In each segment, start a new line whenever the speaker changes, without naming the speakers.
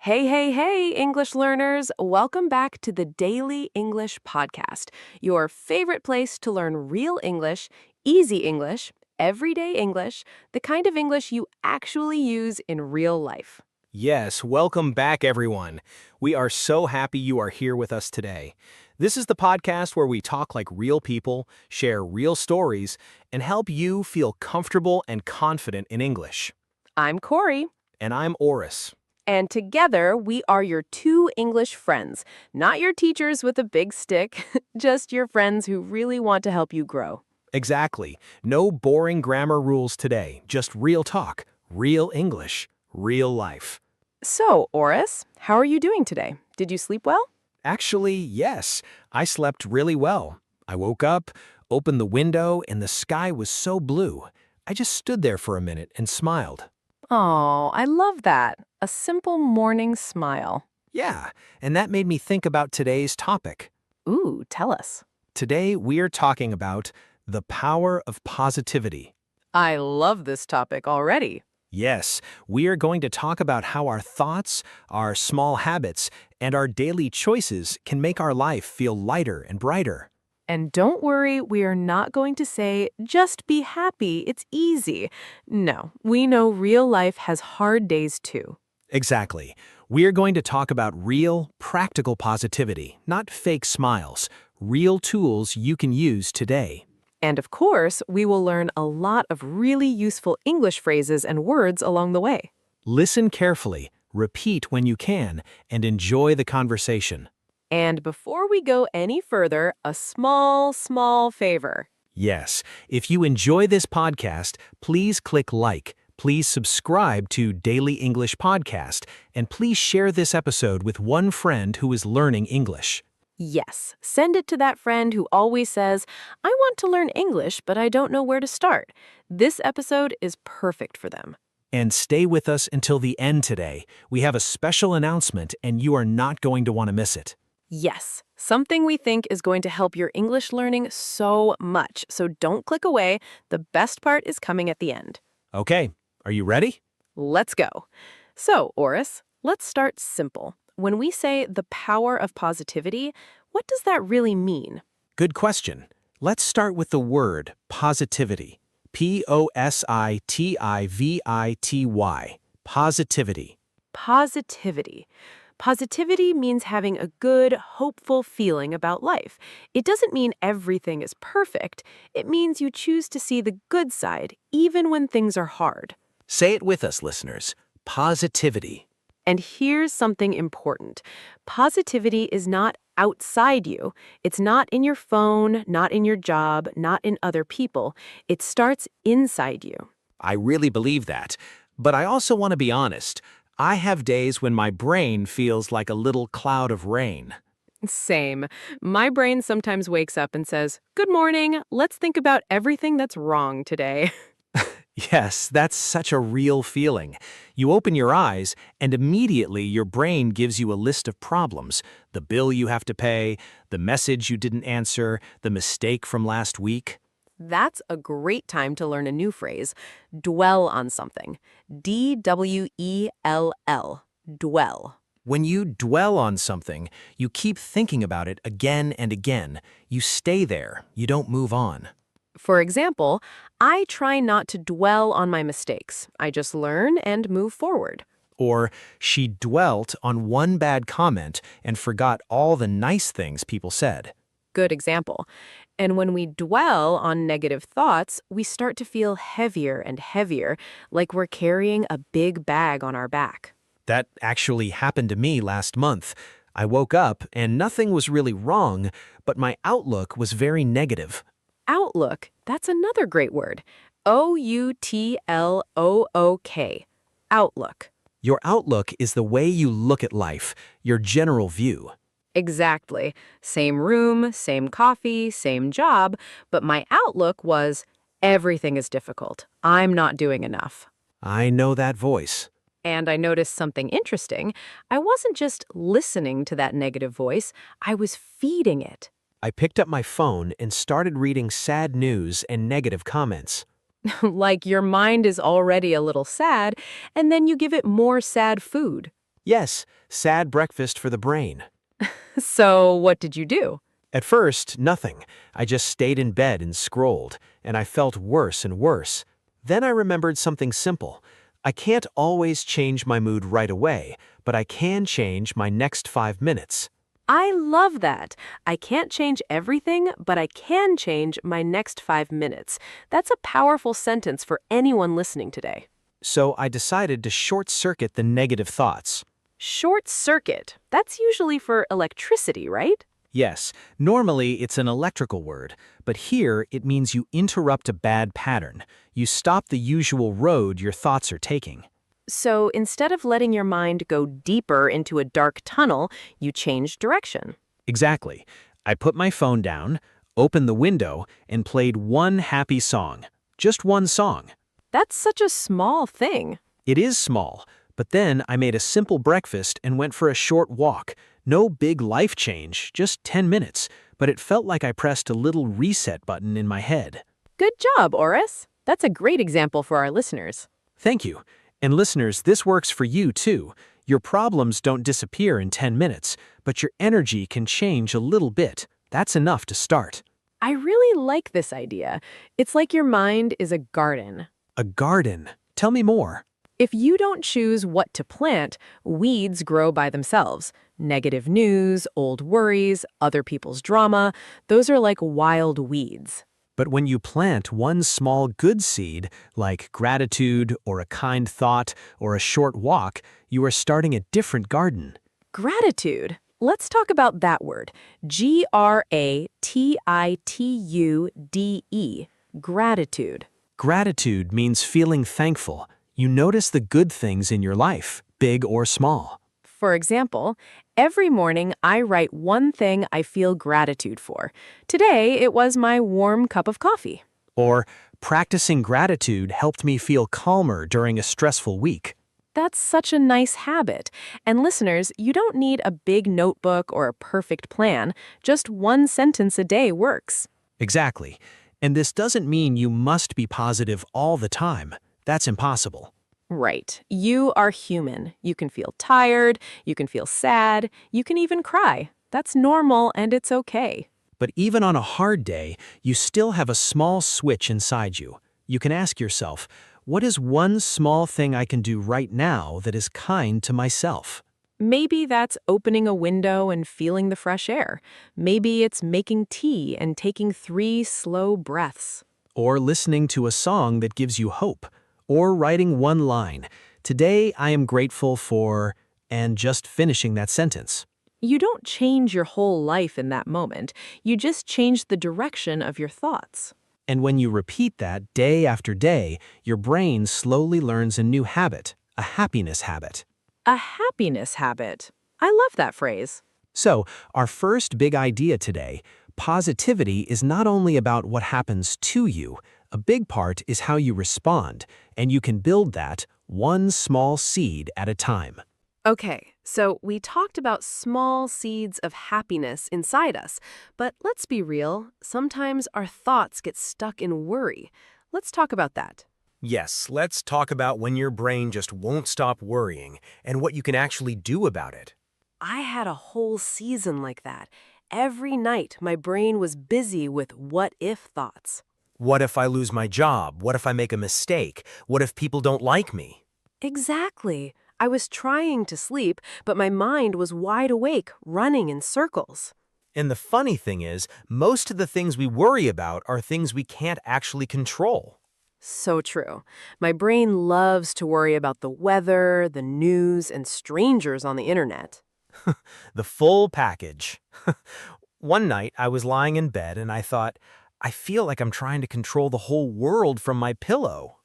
Hey, hey, hey, English learners! Welcome back to the Daily English Podcast, your favorite place to learn real English, easy English, everyday English, the kind of English you actually use in real life.
Yes, welcome back, everyone. We are so happy you are here with us today. This is the podcast where we talk like real people, share real stories, and help you feel comfortable and confident in English.
I'm Corey,
And I'm Oris.
and together we are your two English friends, not your teachers with a big stick, just your friends who really want to help you grow.
Exactly. No boring grammar rules today, just real talk, real English, real life.
So, Oris, how are you doing today? Did you sleep well?
Actually, yes, I slept really well. I woke up, opened the window, and the sky was so blue. I just stood there for a minute and smiled.
Oh, I love that. A simple morning smile.
Yeah, and that made me think about today's topic.
Ooh, tell us.
Today, we're talking about the power of positivity.
I love this topic already.
Yes, we are going to talk about how our thoughts, our small habits, and our daily choices can make our life feel lighter and brighter.
And don't worry, we are not going to say, just be happy, it's easy. No, we know real life has hard days too.
Exactly. We're going to talk about real, practical positivity, not fake smiles, real tools you can use today.
And of course, we will learn a lot of really useful English phrases and words along the way.
Listen carefully, repeat when you can, and enjoy the conversation.
And before we go any further, a small favor.
Yes, if you enjoy this podcast, please click like, please subscribe to Daily English Podcast, and please share this episode with one friend who is learning English.
Yes, send it to that friend who always says, I want to learn English, but I don't know where to start. This episode is perfect for them.
And stay with us until the end today. We have a special announcement, and you are not going to want to miss it.
Yes, something we think is going to help your English learning so much. So don't click away. The best part is coming at the end.
Okay, are you ready?
Let's go. So, Oris, let's start simple. When we say the power of positivity, what does that really mean?
Good question. Let's start with the word positivity. Positivity. Positivity.
Positivity. Positivity means having a good, hopeful feeling about life. It doesn't mean everything is perfect. It means you choose to see the good side, even when things are hard.
Say it with us, listeners. Positivity.
And here's something important. Positivity is not outside you. It's not in your phone, not in your job, not in other people. It starts inside you.
I really believe that. But I also want to be honest. I have days when my brain feels like a little cloud of rain.
Same. My brain sometimes wakes up and says, Good morning, let's think about everything that's wrong today.
Yes, that's such a real feeling. You open your eyes, and immediately your brain gives you a list of problems. The bill you have to pay, the message you didn't answer, the mistake from last week.
That's a great time to learn a new phrase, dwell on something. D-W-E-L-L, dwell.
When you dwell on something, you keep thinking about it again and again. You stay there. You don't move on.
For example, I try not to dwell on my mistakes. I just learn and move forward.
Or she dwelt on one bad comment and forgot all the nice things people said.
Good example. And when we dwell on negative thoughts, we start to feel heavier and heavier, like we're carrying a big bag on our back.
That actually happened to me last month. I woke up and nothing was really wrong, but my outlook was very negative.
Outlook, that's another great word. O-U-T-L-O-O-K. Outlook.
Your outlook is the way you look at life, your general view.
Exactly. Same room, same coffee, same job, but my outlook was, everything is difficult. I'm not doing enough.
I know that voice.
And I noticed something interesting. I wasn't just listening to that negative voice, I was feeding it.
I picked up my phone and started reading sad news and negative comments.
Like your mind is already a little sad, and then you give it more sad food.
Yes, sad breakfast for the brain.
So, what did you do?
At first, nothing. I just stayed in bed and scrolled, and I felt worse and worse. Then I remembered something simple. I can't always change my mood right away, but I can change my next 5 minutes.
I love that. I can't change everything, but I can change my next 5 minutes. That's a powerful sentence for anyone listening today.
So I decided to short-circuit the negative thoughts.
Short circuit. That's usually for electricity, right?
Yes, normally it's an electrical word, but here it means you interrupt a bad pattern. You stop the usual road your thoughts are taking.
So instead of letting your mind go deeper into a dark tunnel, you change direction.
Exactly. I put my phone down, opened the window, and played one happy song. Just one song.
That's such a small thing.
It is small, but then I made a simple breakfast and went for a short walk. No big life change, just 10 minutes, but it felt like I pressed a little reset button in my head.
Good job, Oris. That's a great example for our listeners.
Thank you. And listeners, this works for you too. Your problems don't disappear in 10 minutes, but your energy can change a little bit. That's enough to start.
I really like this idea. It's like your mind is a garden.
A garden. Tell me more.
If you don't choose what to plant, weeds grow by themselves. Negative news, old worries, other people's drama, those are like wild weeds.
But when you plant one small good seed, like gratitude or a kind thought or a short walk, you are starting a different garden.
Gratitude. Let's talk about that word. Gratitude. Gratitude.
Gratitude means feeling thankful. You notice the good things in your life, big or small.
For example, every morning I write one thing I feel gratitude for. Today, it was my warm cup of coffee.
Or practicing gratitude helped me feel calmer during a stressful week.
That's such a nice habit. And listeners, you don't need a big notebook or a perfect plan. Just one sentence a day works.
Exactly. And this doesn't mean you must be positive all the time. That's impossible.
Right. You are human. You can feel tired, you can feel sad, you can even cry. That's normal and it's okay.
But even on a hard day, you still have a small switch inside you. You can ask yourself, what is one small thing I can do right now that is kind to myself?
Maybe that's opening a window and feeling the fresh air. Maybe it's making tea and taking 3 slow breaths.
Or listening to a song that gives you hope. Or writing one line, today I am grateful for, and just finishing that sentence.
You don't change your whole life in that moment. You just change the direction of your thoughts.
And when you repeat that day after day, your brain slowly learns a new habit, a happiness habit.
A happiness habit. I love that phrase.
So, our first big idea today, positivity is not only about what happens to you, a big part is how you respond, and you can build that one small seed at a time.
Okay, so we talked about small seeds of happiness inside us, but let's be real, sometimes our thoughts get stuck in worry. Let's talk about that.
Yes, let's talk about when your brain just won't stop worrying and what you can actually do about it.
I had a whole season like that. Every night, my brain was busy with what-if thoughts.
What if I lose my job? What if I make a mistake? What if people don't like me?
Exactly. I was trying to sleep, but my mind was wide awake, running in circles.
And the funny thing is, most of the things we worry about are things we can't actually control.
So true. My brain loves to worry about the weather, the news, and strangers on the internet.
The full package. One night, I was lying in bed and I thought, I feel like I'm trying to control the whole world from my pillow.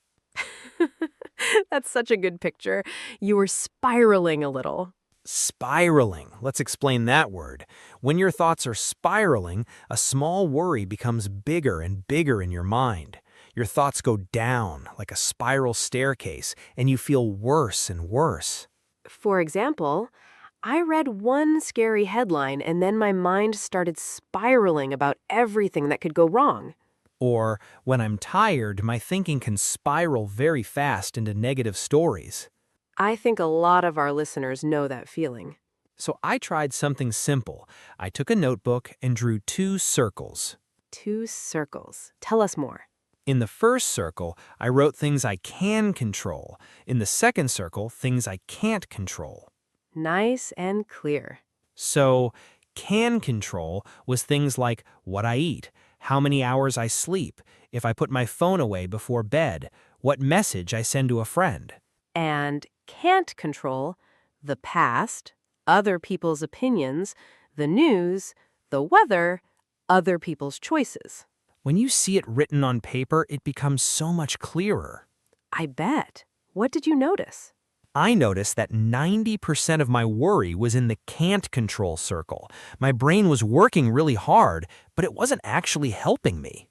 That's such a good picture. You were spiraling a little.
Spiraling. Let's explain that word. When your thoughts are spiraling, a small worry becomes bigger and bigger in your mind. Your thoughts go down like a spiral staircase, and you feel worse and worse.
For example, I read one scary headline and then my mind started spiraling about everything that could go wrong.
Or, when I'm tired, my thinking can spiral very fast into negative stories.
I think a lot of our listeners know that feeling.
So I tried something simple. I took a notebook and drew two circles.
Two circles. Tell us more.
In the first circle, I wrote things I can control. In the second circle, things I can't control.
Nice and clear.
So, can control was things like what I eat, how many hours I sleep, if I put my phone away before bed, what message I send to a friend.
And can't control the past, other people's opinions, the news, the weather, other people's choices.
When you see it written on paper, it becomes so much clearer.
I bet. What did you notice?
I noticed that 90% of my worry was in the can't control circle. My brain was working really hard, but it wasn't actually helping me.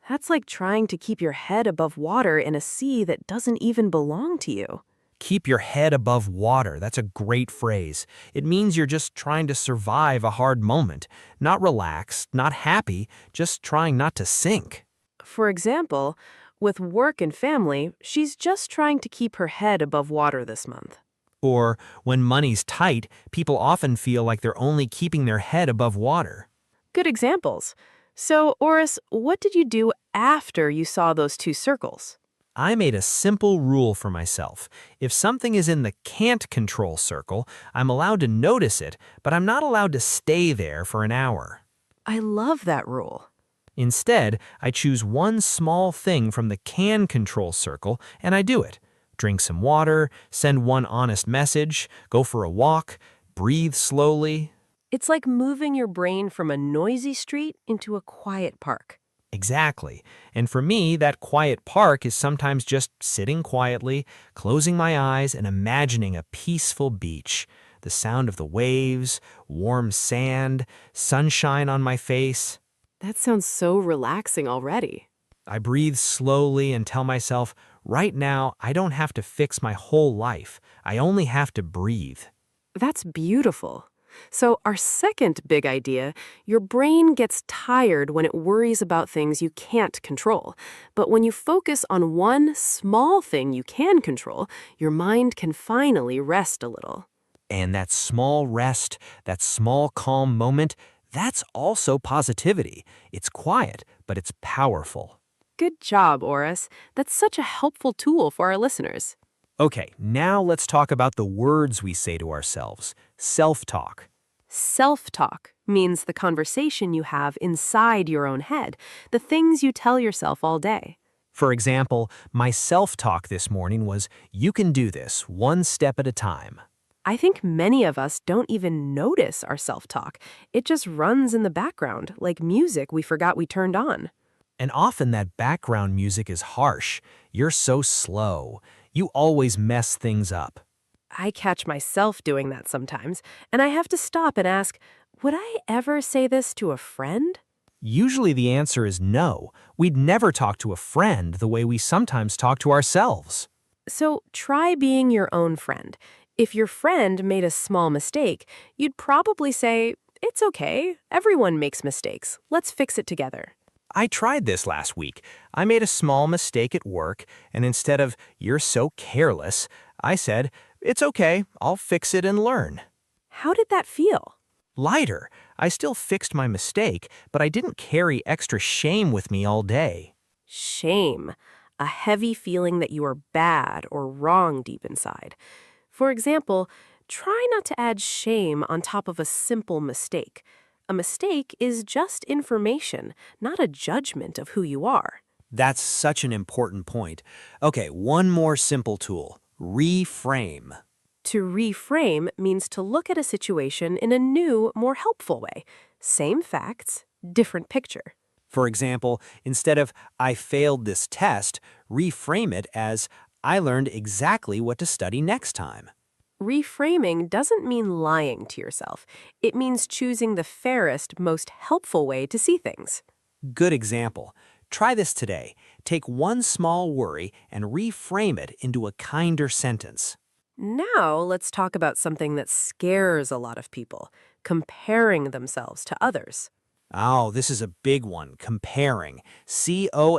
That's like trying to keep your head above water in a sea that doesn't even belong to you.
Keep your head above water. That's a great phrase. It means you're just trying to survive a hard moment, not relaxed, not happy, just trying not to sink.
For example, with work and family, she's just trying to keep her head above water this month.
Or when money's tight, people often feel like they're only keeping their head above water.
Good examples. So, Oris, what did you do after you saw those two circles?
I made a simple rule for myself. If something is in the can't control circle, I'm allowed to notice it, but I'm not allowed to stay there for an hour.
I love that rule.
Instead, I choose one small thing from the can control circle and I do it. Drink some water, send one honest message, go for a walk, breathe slowly.
It's like moving your brain from a noisy street into a quiet park.
Exactly. And for me, that quiet park is sometimes just sitting quietly, closing my eyes and imagining a peaceful beach. The sound of the waves, warm sand, sunshine on my face.
That sounds so relaxing already.
I breathe slowly and tell myself, right now, I don't have to fix my whole life. I only have to breathe.
That's beautiful. So, our second big idea, your brain gets tired when it worries about things you can't control. But when you focus on one small thing you can control, your mind can finally rest a little.
And that small rest, that small calm moment, that's also positivity. It's quiet, but it's powerful.
Good job, Oris. That's such a helpful tool for our listeners.
Okay, now let's talk about the words we say to ourselves. Self-talk.
Self-talk means the conversation you have inside your own head, the things you tell yourself all day.
For example, my self-talk this morning was, you can do this one step at a time.
I think many of us don't even notice our self-talk. It just runs in the background, like music we forgot we turned on.
And often that background music is harsh. You're so slow. You always mess things up.
I catch myself doing that sometimes, and I have to stop and ask, would I ever say this to a friend?
Usually the answer is no. We'd never talk to a friend the way we sometimes talk to ourselves.
So try being your own friend. If your friend made a small mistake, you'd probably say, it's okay, everyone makes mistakes. Let's fix it together.
I tried this last week. I made a small mistake at work, and instead of, you're so careless, I said, it's okay, I'll fix it and learn.
How did that feel?
Lighter. I still fixed my mistake, but I didn't carry extra shame with me all day.
Shame, a heavy feeling that you are bad or wrong deep inside. For example, try not to add shame on top of a simple mistake. A mistake is just information, not a judgment of who you are.
That's such an important point. Okay, one more simple tool. Reframe.
To reframe means to look at a situation in a new, more helpful way. Same facts, different picture.
For example, instead of, I failed this test, reframe it as, I learned exactly what to study next time.
Reframing doesn't mean lying to yourself. It means choosing the fairest, most helpful way to see things.
Good example. Try this today. Take one small worry and reframe it into a kinder sentence.
Now let's talk about something that scares a lot of people, comparing themselves to others.
Oh, this is a big one. Comparing. C-O-M-P-A-R-I-N-G.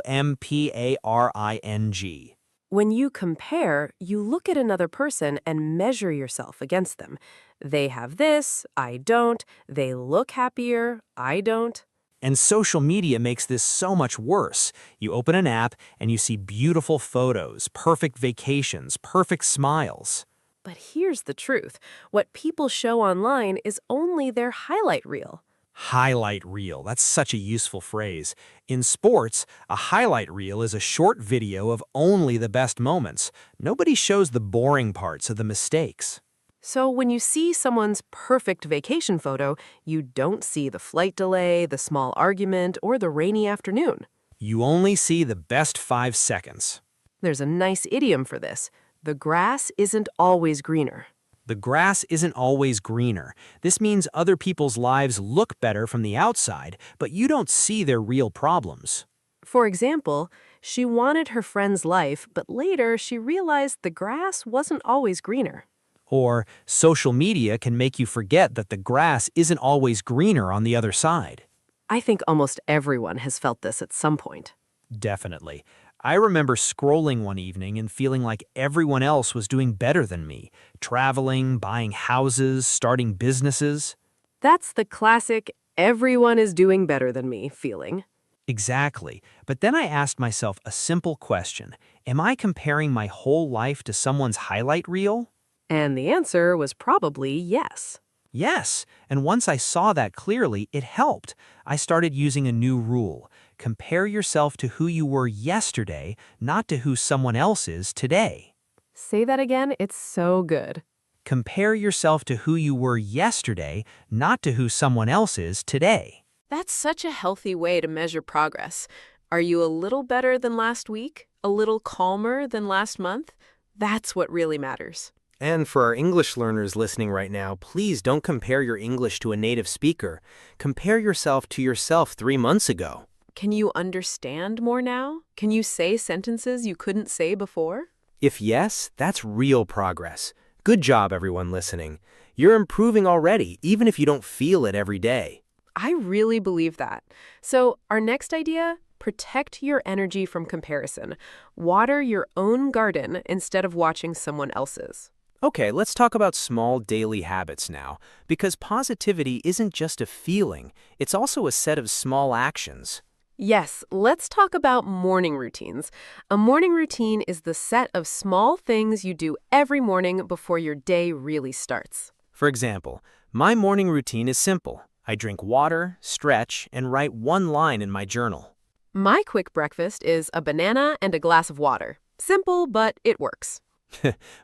When you compare, you look at another person and measure yourself against them. They have this, I don't. They look happier, I don't.
And social media makes this so much worse. You open an app and you see beautiful photos, perfect vacations, perfect smiles.
But here's the truth. What people show online is only their highlight reel.
Highlight reel, that's such a useful phrase. In sports, a highlight reel is a short video of only the best moments. Nobody shows the boring parts of the mistakes.
So when you see someone's perfect vacation photo, you don't see the flight delay, the small argument, or the rainy afternoon.
You only see the best 5 seconds.
There's a nice idiom for this. The grass isn't always greener.
The grass isn't always greener. This means other people's lives look better from the outside, but you don't see their real problems.
For example, she wanted her friend's life, but later she realized the grass wasn't always greener.
Or social media can make you forget that the grass isn't always greener on the other side.
I think almost everyone has felt this at some point.
Definitely. I remember scrolling one evening and feeling like everyone else was doing better than me, traveling, buying houses, starting businesses.
That's the classic everyone is doing better than me feeling.
Exactly. But then I asked myself a simple question. Am I comparing my whole life to someone's highlight reel?
And the answer was probably yes.
Yes, and once I saw that clearly, it helped. I started using a new rule. Compare yourself to who you were yesterday, not to who someone else is today.
Say that again, it's so good.
Compare yourself to who you were yesterday, not to who someone else is today.
That's such a healthy way to measure progress. Are you a little better than last week? A little calmer than last month? That's what really matters.
And for our English learners listening right now, please don't compare your English to a native speaker. Compare yourself to yourself 3 months ago.
Can you understand more now? Can you say sentences you couldn't say before?
If yes, that's real progress. Good job, everyone listening. You're improving already, even if you don't feel it every day.
I really believe that. So our next idea, protect your energy from comparison. Water your own garden instead of watching someone else's.
Okay, let's talk about small daily habits now, because positivity isn't just a feeling, it's also a set of small actions.
Yes, let's talk about morning routines. A morning routine is the set of small things you do every morning before your day really starts.
For example, my morning routine is simple. I drink water, stretch, and write one line in my journal.
My quick breakfast is a banana and a glass of water. Simple, but it works.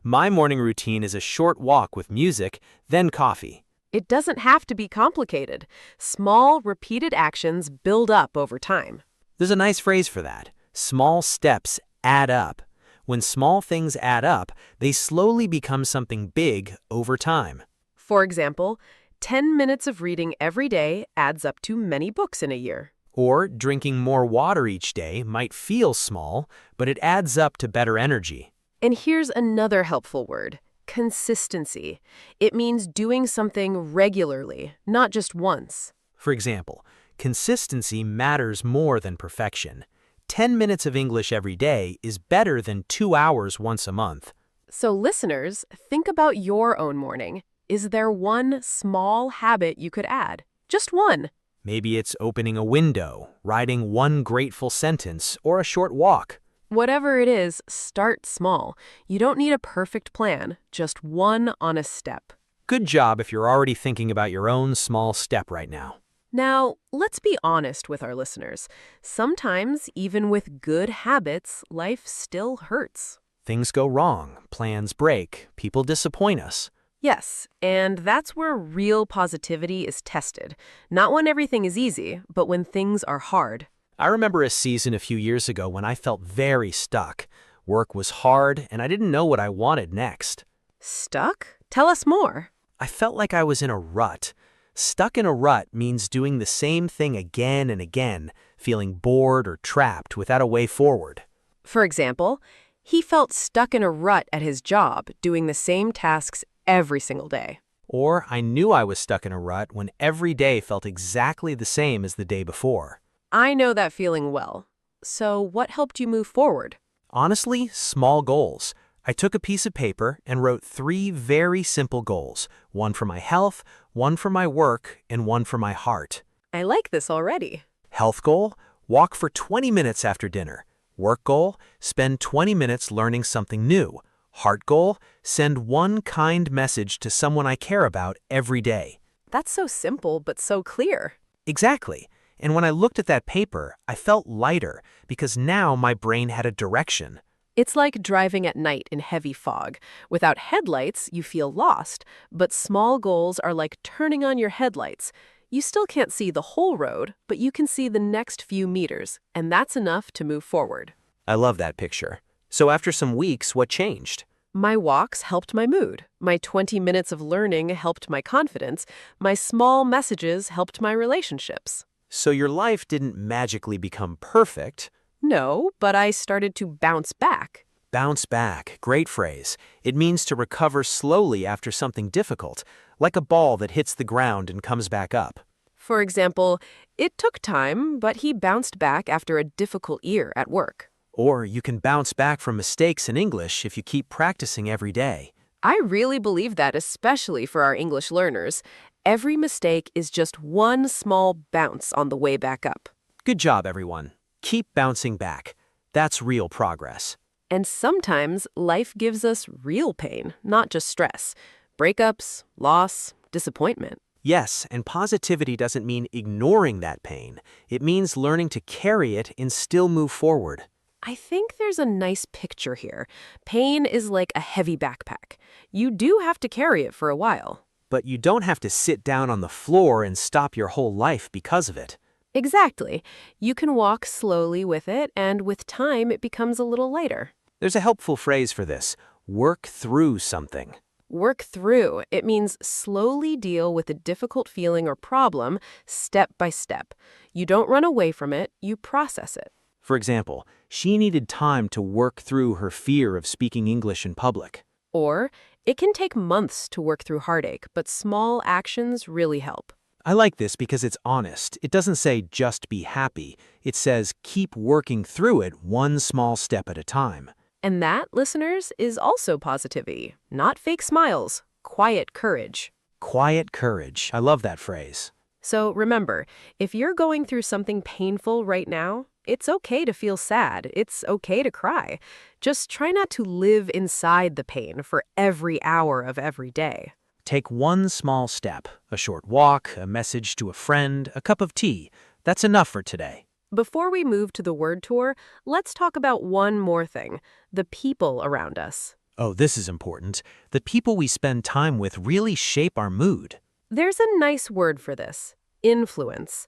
My morning routine is a short walk with music, then coffee.
It doesn't have to be complicated. Small, repeated actions build up over time.
There's a nice phrase for that. Small steps add up. When small things add up, they slowly become something big over time.
For example, 10 minutes of reading every day adds up to many books in a year.
Or drinking more water each day might feel small, but it adds up to better energy.
And here's another helpful word, consistency. It means doing something regularly, not just once.
For example, consistency matters more than perfection. 10 minutes of English every day is better than 2 hours once a month.
So listeners, think about your own morning. Is there one small habit you could add? Just one.
Maybe it's opening a window, writing one grateful sentence, or a short walk.
Whatever it is, start small. You don't need a perfect plan, just one honest step.
Good job if you're already thinking about your own small step right now.
Now, let's be honest with our listeners. Sometimes, even with good habits, life still hurts.
Things go wrong, plans break, people disappoint us.
Yes, and that's where real positivity is tested. Not when everything is easy, but when things are hard.
I remember a season a few years ago when I felt very stuck. Work was hard, and I didn't know what I wanted next.
Stuck? Tell us more.
I felt like I was in a rut. Stuck in a rut means doing the same thing again and again, feeling bored or trapped without a way forward.
For example, he felt stuck in a rut at his job, doing the same tasks every single day.
Or I knew I was stuck in a rut when every day felt exactly the same as the day before.
I know that feeling well. So what helped you move forward?
Honestly, small goals. I took a piece of paper and wrote 3 very simple goals, one for my health, one for my work, and one for my heart.
I like this already.
Health goal, walk for 20 minutes after dinner. Work goal, spend 20 minutes learning something new. Heart goal, send one kind message to someone I care about every day.
That's so simple, but so clear.
Exactly. And when I looked at that paper, I felt lighter because now my brain had a direction.
It's like driving at night in heavy fog. Without headlights, you feel lost, but small goals are like turning on your headlights. You still can't see the whole road, but you can see the next few meters, and that's enough to move forward.
I love that picture. So after some weeks, what changed?
My walks helped my mood. My 20 minutes of learning helped my confidence. My small messages helped my relationships.
So your life didn't magically become perfect.
No, but I started to bounce back.
Bounce back, great phrase. It means to recover slowly after something difficult, like a ball that hits the ground and comes back up.
For example, it took time, but he bounced back after a difficult year at work.
Or you can bounce back from mistakes in English if you keep practicing every day.
I really believe that, especially for our English learners. Every mistake is just one small bounce on the way back up.
Good job, everyone. Keep bouncing back. That's real progress.
And sometimes life gives us real pain, not just stress. Breakups, loss, disappointment.
Yes, and positivity doesn't mean ignoring that pain. It means learning to carry it and still move forward.
I think there's a nice picture here. Pain is like a heavy backpack. You do have to carry it for a while.
But you don't have to sit down on the floor and stop your whole life because of it.
Exactly. You can walk slowly with it, and with time, it becomes a little lighter.
There's a helpful phrase for this: work through something.
Work through. It means slowly deal with a difficult feeling or problem, step by step. You don't run away from it, you process it.
For example, she needed time to work through her fear of speaking English in public.
Or, it can take months to work through heartache, but small actions really help.
I like this because it's honest. It doesn't say just be happy. It says keep working through it one small step at a time.
And that, listeners, is also positivity. Not fake smiles, quiet courage.
Quiet courage. I love that phrase.
So remember, if you're going through something painful right now, it's okay to feel sad. It's okay to cry. Just try not to live inside the pain for every hour of every day.
Take one small step, a short walk, a message to a friend, a cup of tea. That's enough for today.
Before we move to the word tour, let's talk about one more thing, the people around us.
Oh, this is important. The people we spend time with really shape our mood.
There's a nice word for this, influence. influence.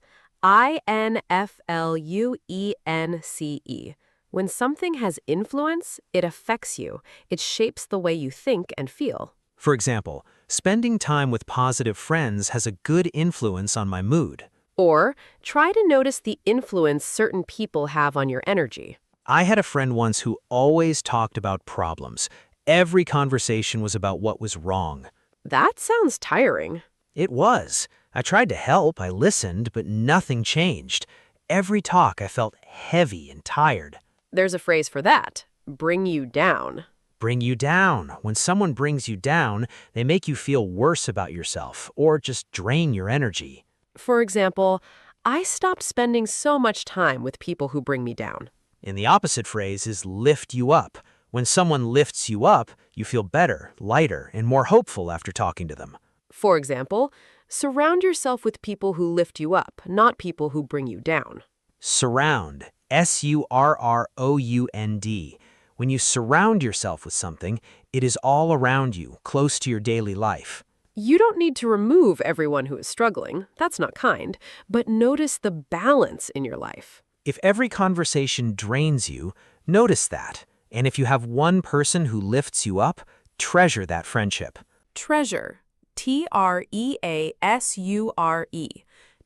When something has influence, it affects you. It shapes the way you think and feel.
For example, spending time with positive friends has a good influence on my mood.
Or try to notice the influence certain people have on your energy.
I had a friend once who always talked about problems. Every conversation was about what was wrong.
That sounds tiring.
It was. I tried to help, I listened, but nothing changed. Every talk I felt heavy and tired.
There's a phrase for that, bring you down.
Bring you down. When someone brings you down, they make you feel worse about yourself or just drain your energy.
For example, I stopped spending so much time with people who bring me down.
And the opposite phrase is lift you up. When someone lifts you up, you feel better, lighter, and more hopeful after talking to them.
For example, surround yourself with people who lift you up, not people who bring you down.
Surround. S-U-R-R-O-U-N-D. When you surround yourself with something, it is all around you, close to your daily life.
You don't need to remove everyone who is struggling. That's not kind. But notice the balance in your life.
If every conversation drains you, notice that. And if you have one person who lifts you up, treasure that friendship.
Treasure. T-R-E-A-S-U-R-E.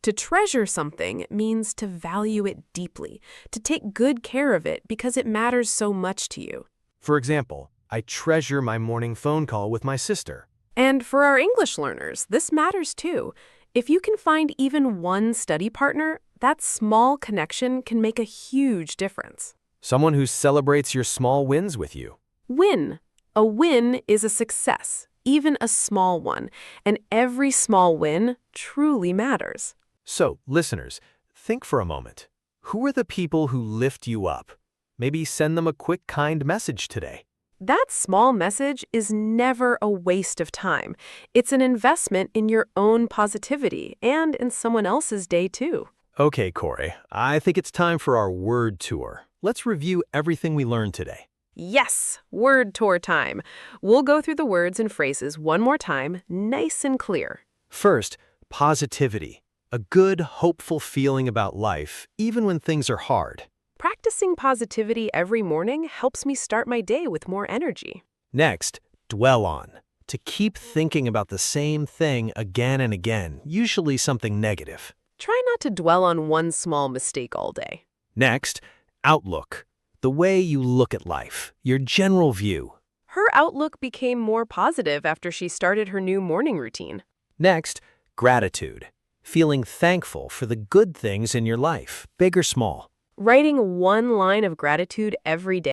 To treasure something means to value it deeply, to take good care of it because it matters so much to you.
For example, I treasure my morning phone call with my sister.
And for our English learners, this matters too. If you can find even one study partner, that small connection can make a huge difference.
Someone who celebrates your small wins with you.
Win. A win is a success, even a small one, and every small win truly matters.
So, listeners, think for a moment. Who are the people who lift you up? Maybe send them a quick, kind message today.
That small message is never a waste of time. It's an investment in your own positivity and in someone else's day, too.
Okay, Corey, I think it's time for our word tour. Let's review everything we learned today.
Yes, word tour time. We'll go through the words and phrases one more time, nice and clear.
First, positivity. A good, hopeful feeling about life, even when things are hard.
Practicing positivity every morning helps me start my day with more energy.
Next, dwell on. To keep thinking about the same thing again and again, usually something negative.
Try not to dwell on one small mistake all day.
Next, outlook. The way you look at life, your general view.
Her outlook became more positive after she started her new morning routine.
Next, gratitude. Feeling thankful for the good things in your life, big or small.
Writing one line of gratitude every day